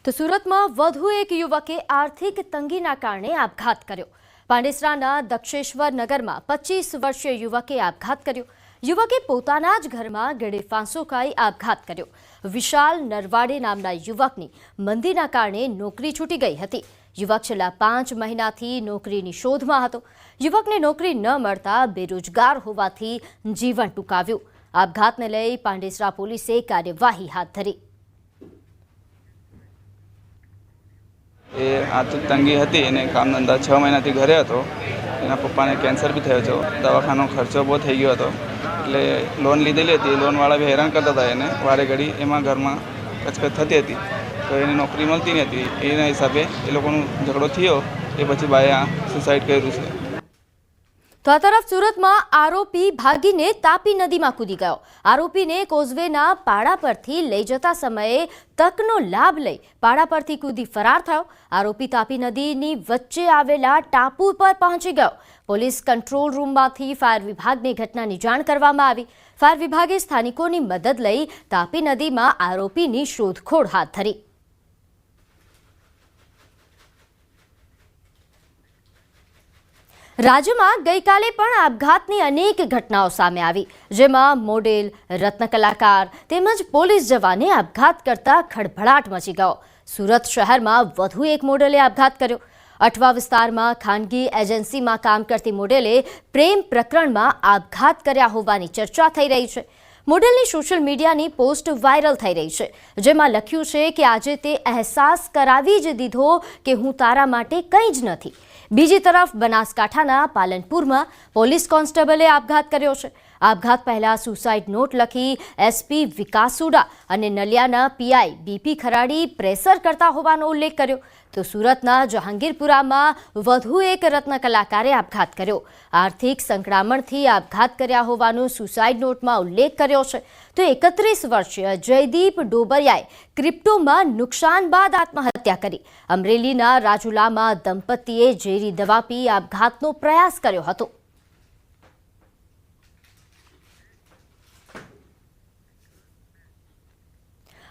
તો સુરતમાં વધુ એક યુવકે આર્થિક તંગીના કારણે આપઘાત કર્યો। પાંડેસરાના દક્ષેશ્વર નગરમાં 25 વર્ષીય યુવકે આપઘાત કર્યો। યુવકે પોતાના જ ઘરમાં ગળે ફાંસો ખાઈ આપઘાત કર્યો। વિશાલ નરવાડે નામના યુવકની મંદીના કારણે નોકરી છૂટી ગઈ હતી। યુવક છેલ્લા 5 મહિનાથી નોકરીની શોધમાં હતો। યુવકને નોકરી ન મળતા બેરોજગાર હોવાથી જીવન ટૂંકાવ્યું। આપઘાતને લઈ પાંડેસરા પોલીસે કાર્યવાહી હાથ ધરી। आर्थिक तंगी थी ने काम धंधा 6 महीना थी घरे हतो। एना पप्पा ने कैंसर भी थयो छो। दवाखानो खर्चो बहुत थई गयो हतो એટલે લોન લીધેલી હતી। લોનवाला भी हैरान करता था એને વારે ઘડી એમાં ઘરમાં કચકચ થતી હતી તો એને નોકરી મળતી ન હતી। એના હિસાબે એ લોકોનો ઝઘડો થયો એ પછી બાએ સુસાઇડ કર્યું છે। તો આ તરફ સુરતમાં આરોપી ભાગીને તાપી નદીમાં કૂદી ગયો। આરોપીને કોઝવેના પાડા પરથી લઈ જતા સમયે તકનો લાભ લઈ પાડા પરથી કૂદી ફરાર થયો। આરોપી તાપી નદીની વચ્ચે આવેલા ટાપુ પર પહોંચી ગયો। પોલીસ કંટ્રોલ રૂમમાંથી ફાયર વિભાગને ઘટનાની જાણ કરવામાં આવી। ફાયર વિભાગે સ્થાનિકોની મદદ લઈ તાપી નદીમાં આરોપીની શોધખોળ હાથ ધરી। રાજ્યમાં ગઈકાલે પણ આપઘાતની અનેક ઘટનાઓ સામે આવી, જેમાં મોડેલ, રત્ન કલાકાર તેમજ પોલીસ જવાને આપઘાત કરતા ખળભળાટ મચી ગયો। સુરત શહેરમાં વધુ એક મોડેલે આપઘાત કર્યો। અઠવા વિસ્તારમાં ખાનગી એજન્સીમાં કામ કરતી મોડેલે પ્રેમ પ્રકરણમાં આપઘાત કર્યા હોવાની ચર્ચા થઈ રહી છે। મોડેલની સોશિયલ મીડિયાની પોસ્ટ વાયરલ થઈ રહી છે, જેમાં લખ્યું છે કે આજે તે અહેસાસ કરાવી જ દીધો કે હું તારા માટે કંઈ જ નથી। બીજી તરફ બનાસકાંઠાના પાલનપુરમાં પોલીસ કોન્સ્ટેબલે આપઘાત કર્યો છે। આપઘાત પહેલા સુસાઇડ નોટ લખી એસપી વિકાસુડા અને નલિયાના પીઆઈ બીપી ખરાડી પ્રેશર કરતા હોવાનો ઉલ્લેખ કર્યો। તો સુરતના જહાંગીરપુરામાં વધુ એક રત્ન કલાકારે આપઘાત કર્યો। આર્થિક સંકળામણથી આપઘાત કર્યા હોવાનો સુસાઇડ નોટમાં ઉલ્લેખ કર્યો છે। તો 31 વર્ષીય જયદીપ ડોબરિયાએ ક્રિપ્ટોમાં નુકસાન બાદ આત્મહત્યા કરી। અમરેલીના રાજુલામાં દંપતીએ ઝેરી દવા પી આપઘાતનો પ્રયાસ કર્યો હતો।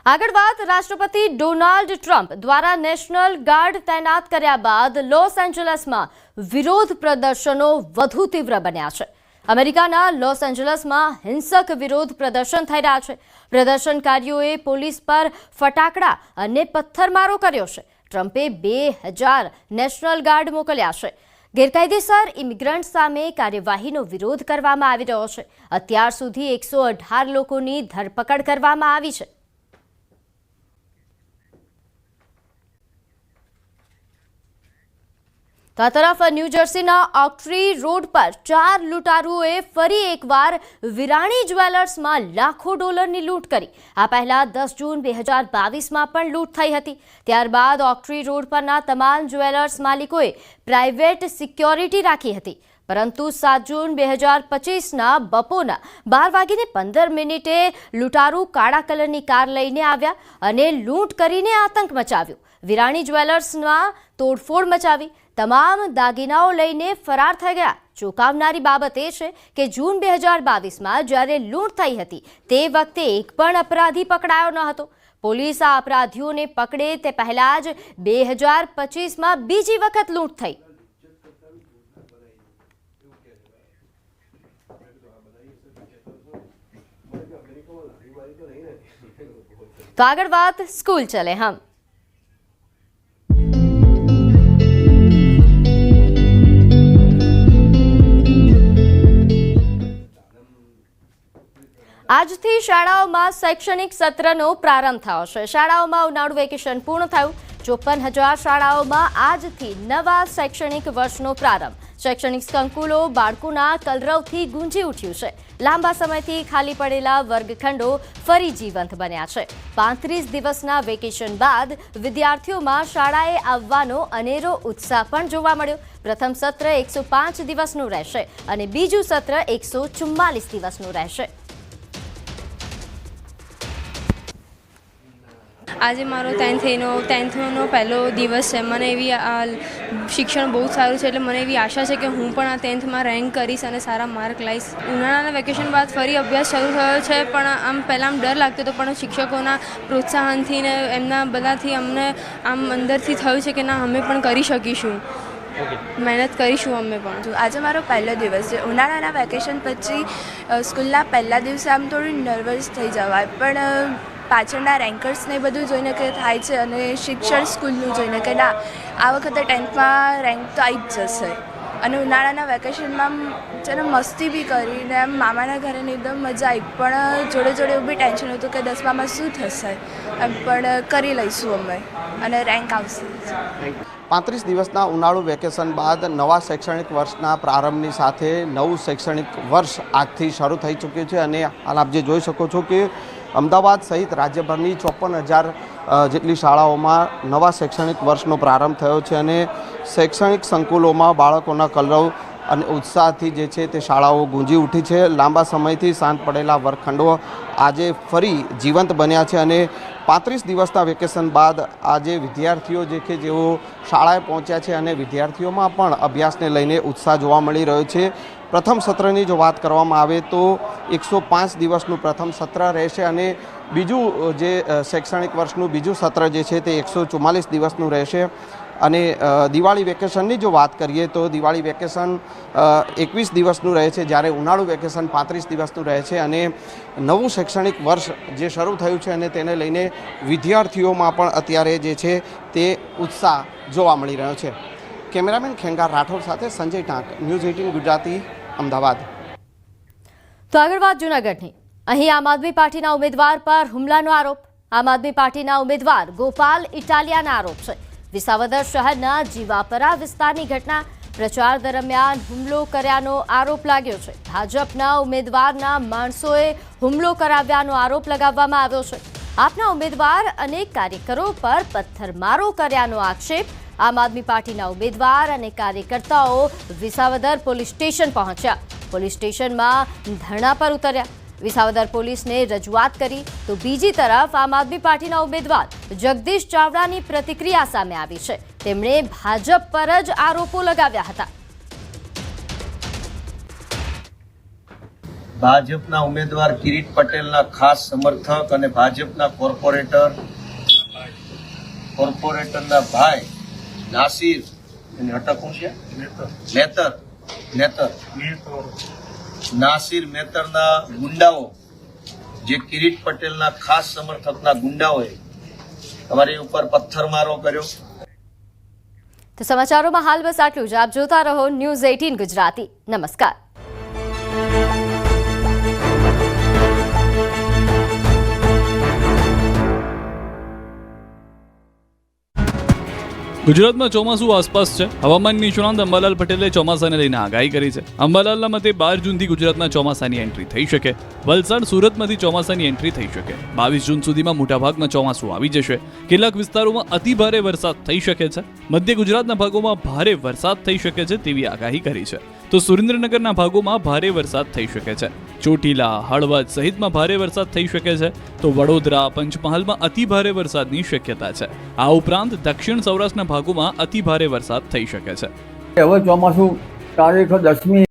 આગળ વાત રાષ્ટ્રપતિ ડોનાલ્ડ ટ્રમ્પ દ્વારા નેશનલ ગાર્ડ તૈનાત કર્યા બાદ લોસ એન્જલસમાં વિરોધ પ્રદર્શનો વધુ તીવ્ર બન્યા છે। અમેરિકાના લોસ એન્જલસમાં હિંસક વિરોધ પ્રદર્શન થઈ રહ્યા છે। પ્રદર્શનકારીઓએ પોલીસ પર ફટાકડા અને પથ્થરમારો કર્યો છે। ટ્રમ્પે 2000 નેશનલ ગાર્ડ મોકલ્યા છે। ગેરકાયદેસર ઇમિગ્રન્ટ સામે કાર્યવાહીનો વિરોધ કરવામાં આવી રહ્યો છે। અત્યાર સુધી 118 લોકોની ધરપકડ કરવામાં આવી છે। તો આ તરફ ન્યૂજર્સીના ઓક્ટ્રી રોડ પર 4 લૂંટારુઓએ ફરી એકવાર વિરાણી જ્વેલર્સમાં લાખો ડોલરની લૂંટ કરી। આ પહેલા 10 જૂન 2022માં પણ લૂંટ થઈ હતી। ત્યારબાદ ઓક્ટ્રી રોડ પરના તમામ જ્વેલર્સ માલિકોએ પ્રાઇવેટ સિક્યોરિટી રાખી હતી, પરંતુ 7 જૂન 2025ના બપોરના 12:15 લૂંટારુ કાળા કલરની કાર લઈને આવ્યા અને લૂંટ કરીને આતંક મચાવ્યો। વિરાણી જ્વેલર્સમાં તોડફોડ મચાવી તમામ દાગીનાઓ લઈને ફરાર થઈ ગયા। ચોંકાવનારી બાબત એ છે કે જૂન 2022માં જ્યારે લૂંટ થઈ હતી તે વખતે એક પણ અપરાધી પકડાયો ન હતો। પોલીસ આ અપરાધીઓને પકડે તે પહેલા જ 2025માં બીજી વખત લૂંટ થઈ। તો આગળ વાત સ્કૂલ ચલે હમ। આજથી શાળાઓમાં શૈક્ષણિક સત્રનો પ્રારંભ થયો છે। શાળાઓમાં ઉનાળુ વેકેશન પૂર્ણ થયું। 54,000 શાળાઓમાં આજથી નવા શૈક્ષણિક વર્ષનો પ્રારંભ। શૈક્ષણિક સંકુલો બાળકોના કલરવથી ગુંજી ઉઠ્યું છે। લાંબા સમયથી ખાલી પડેલા વર્ગખંડો ફરી જીવંત બન્યા છે। 35 દિવસના વેકેશન બાદ વિદ્યાર્થીઓમાં શાળાએ આવવાનો અનેરો ઉત્સાહ પણ જોવા મળ્યો। પ્રથમ સત્ર 105 દિવસનું રહેશે અને બીજું સત્ર 144 દિવસનું રહેશે। આજે મારો ટેન્થનો પહેલો દિવસ છે. મને એવી શિક્ષણ બહુ સારું છે એટલે મને એવી આશા છે કે હું પણ આ 10thમાં રેન્ક કરીશ અને સારા માર્ક લાવીશ. ઉનાળાના વેકેશન બાદ ફરી અભ્યાસ શરૂ થયો છે, પણ પહેલાં ડર લાગતો હતો, પણ શિક્ષકોના પ્રોત્સાહનથી ને એમના બધાથી અમને અંદરથી થયું છે કે ના, અમે પણ કરી શકીશું, મહેનત કરીશું અમે પણ. આજે મારો પહેલો દિવસ છે. ઉનાળાના વેકેશન પછી સ્કૂલના પહેલા દિવસે આમ થોડું નર્વસ થઈ જવાય, પણ પાછળના રેન્કર્સને બધું જોઈને કે થાય છે અને શિક્ષણ સ્કૂલનું જોઈને કે ના, આ વખતે 10thમાં રેન્ક તો આવી જ જશે. અને ઉનાળાના વેકેશનમાં છે ને મસ્તી બી કરીને એમ મામાના ઘરે ને એકદમ મજા આવી, પણ જોડે જોડે એવું બી ટેન્શન હતું કે 10મામાં શું થશે, એમ પણ કરી લઈશું અમે અને રેન્ક આવશે. 35 દિવસના ઉનાળુ વેકેશન બાદ નવા શૈક્ષણિક વર્ષના પ્રારંભની સાથે નવું શૈક્ષણિક વર્ષ આજથી શરૂ થઈ ચૂક્યું છે અને હાલ આપ જે જોઈ શકો છો કે અમદાવાદ સહિત રાજ્યભરની 54,000 જેટલી શાળાઓમાં નવા શૈક્ષણિક વર્ષનો પ્રારંભ થયો છે અને શૈક્ષણિક સંકુલોમાં બાળકોના કલરવ અને ઉત્સાહથી જે છે તે શાળાઓ ગુંજી ઉઠી છે. લાંબા સમયથી શાંત પડેલા વર્ગખંડો આજે ફરી જીવંત બન્યા છે અને 35 દિવસના વેકેશન બાદ આજે વિદ્યાર્થીઓ જે કે જેઓ શાળાએ પહોંચ્યા છે અને વિદ્યાર્થીઓમાં પણ અભ્યાસને લઈને ઉત્સાહ જોવા મળી રહ્યો છે. પ્રથમ સત્રની જો વાત કરવામાં આવે તો 105 દિવસનું પ્રથમ સત્ર રહેશે અને બીજું જે શૈક્ષણિક વર્ષનું બીજું સત્ર જે છે તે 144 દિવસનું રહેશે. અને દિવાળી વેકેશનની જો વાત કરીએ તો દિવાળી વેકેશન 21 દિવસનું રહે છે, જ્યારે ઉનાળુ વેકેશન 35 દિવસનું રહે છે અને નવું શૈક્ષણિક વર્ષ જે શરૂ થયું છે અને તેને લઈને વિદ્યાર્થીઓમાં પણ અત્યારે જે છે તે ઉત્સાહ જોવા મળી રહ્યો છે. કેમેરામેન ખેંગાર રાઠોડ સાથે સંજય ટાંક, ન્યૂઝ 18 ગુજરાતી, અમદાવાદ. તો આગળ વાત જૂનાગઢની. અહીં આમ આદમી પાર્ટીના ઉમેદવાર પર હુમલાનો આરોપ. આમ આદમી પાર્ટીના ઉમેદવાર ગોપાલ ઇટાલિયાના આરોપ છે. વિસાવદર શહેરના જીવાપરા વિસ્તારની ઘટના. પ્રચાર દરમિયાન હુમલો કર્યાનો આરોપ લાગ્યો છે. ભાજપના ઉમેદવારના માણસોએ હુમલો કરાવ્યાનો આરોપ લગાવવામાં આવ્યો છે. આપના ઉમેદવાર અને કાર્યકરો પર પથ્થરમારો કર્યાનો આક્ષેપ. આમ આદમી પાર્ટીના ઉમેદવાર અને કાર્યકર્તાઓ વિસાવદર પોલીસ સ્ટેશન પહોંચ્યા. પોલીસ સ્ટેશનમાં ધરણા પર ઉતર્યા. વિસાવદર પોલીસને રજૂઆત કરી તો બીજી તરફ આમ આદમી પાર્ટીના ઉમેદવાર જગદીશ ચાવડાની પ્રતિક્રિયા સામે આવી છે. તેમણે ભાજપ પર જ આરોપો લગાવ્યા હતા. ભાજપના ઉમેદવાર કિરીટ પટેલના ખાસ સમર્થક અને ભાજપના કોર્પોરેટરના ભાઈ નાસિર નાસિર મેતરના ગુંડાઓ, જે કિરીટ પટેલના ખાસ સમર્થકના ગુંડાઓએ તમારી ઉપર પથ્થરમારો કર્યો. તો સમાચારોમાં હાલ બસ આટલું જ. આપ જોતા રહો ન્યૂઝ 18 ગુજરાતી. નમસ્કાર. ગુજરાતમાં ચોમાસું આસપાસ છે. હવામાન નિષ્ણાંત અંબાલાલ પટેલે ચોમાસાને લઈને આગાહી કરી છે. અંબાલાલના મતે 12 જૂનથી ગુજરાતમાં ચોમાસાની એન્ટ્રી થઈ શકે. વલસાડ, સુરતમાંથી ચોમાસાની એન્ટ્રી થઈ શકે. 22 જૂન સુધીમાં મોટાભાગમાં ચોમાસું આવી જશે. કેટલાક વિસ્તારોમાં અતિભારે વરસાદ થઈ શકે છે. મધ્ય ગુજરાતના ભાગોમાં ભારે વરસાદ થઈ શકે છે તેવી આગાહી કરી છે. તો સુરેન્દ્રનગરના ભાગોમાં ભારે વરસાદ થઈ શકે છે. ચોટીલા, હળવદ સહિતમાં ભારે વરસાદ થઈ શકે છે. તો વડોદરા, પંચમહાલમાં અતિભારે વરસાદની શક્યતા છે. આ ઉપરાંત દક્ષિણ સૌરાષ્ટ્રના ભાગોમાં અતિભારે વરસાદ થઈ શકે છે. હવે ચોમાસું તારીખ 10મી